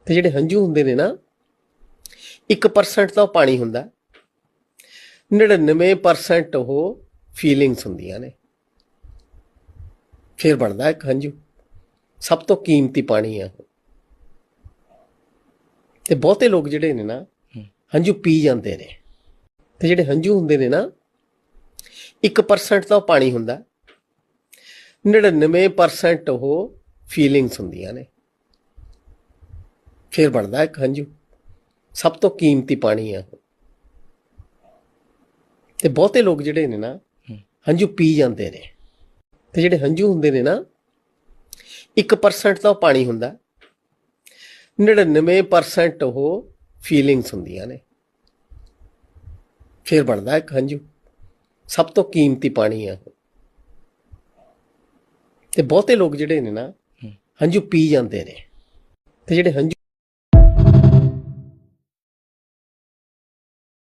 ਤੇ ਜਿਹੜੇ ਹੰਝੂ ਹੁੰਦੇ ਨੇ ਨਾ 1% ਤਾਂ ਉਹ ਪਾਣੀ ਹੁੰਦਾ, 99% ਉਹ ਫੀਲਿੰਗਸ ਹੁੰਦੀਆਂ ਨੇ, ਫਿਰ ਬਣਦਾ ਇੱਕ ਹੰਝੂ। ਸਭ ਤੋਂ ਕੀਮਤੀ ਪਾਣੀ ਆ ਉਹ। ਤੇ ਬਹੁਤੇ ਲੋਕ ਜਿਹੜੇ ਨੇ ਨਾ ਹੰਝੂ ਪੀ ਜਾਂਦੇ ਨੇ, ਤੇ ਜਿਹੜੇ ਹੰਝੂ ਹੁੰਦੇ ਨੇ ਨਾ 1% ਤਾਂ ਉਹ ਪਾਣੀ ਹੁੰਦਾ, 99% ਉਹ ਫੀਲਿੰਗਸ ਹੁੰਦੀਆਂ ਨੇ, ਫਿਰ ਬਣਦਾ ਇੱਕ ਹੰਝੂ। ਸਭ ਤੋਂ ਕੀਮਤੀ ਪਾਣੀ ਆ ਉਹ। ਤੇ ਬਹੁਤੇ ਲੋਕ ਜਿਹੜੇ ਨੇ ਨਾ ਹੰਝੂ ਪੀ ਜਾਂਦੇ ਨੇ, ਤੇ ਜਿਹੜੇ ਹੰਝੂ ਹੁੰਦੇ ਨੇ ਨਾ 1% ਤਾਂ ਉਹ ਪਾਣੀ ਹੁੰਦਾ, 99% ਉਹ ਫੀਲਿੰਗਸ ਹੁੰਦੀਆਂ ਨੇ, ਫਿਰ ਬਣਦਾ ਇੱਕ ਹੰਝੂ। ਸਭ ਤੋਂ ਕੀਮਤੀ ਪਾਣੀ ਆ ਉਹ। ਤੇ ਬਹੁਤੇ ਲੋਕ ਜਿਹੜੇ ਨੇ ਨਾ ਹੰਝੂ ਪੀ ਜਾਂਦੇ ਨੇ, ਤੇ ਜਿਹੜੇ ਹੰਝੂ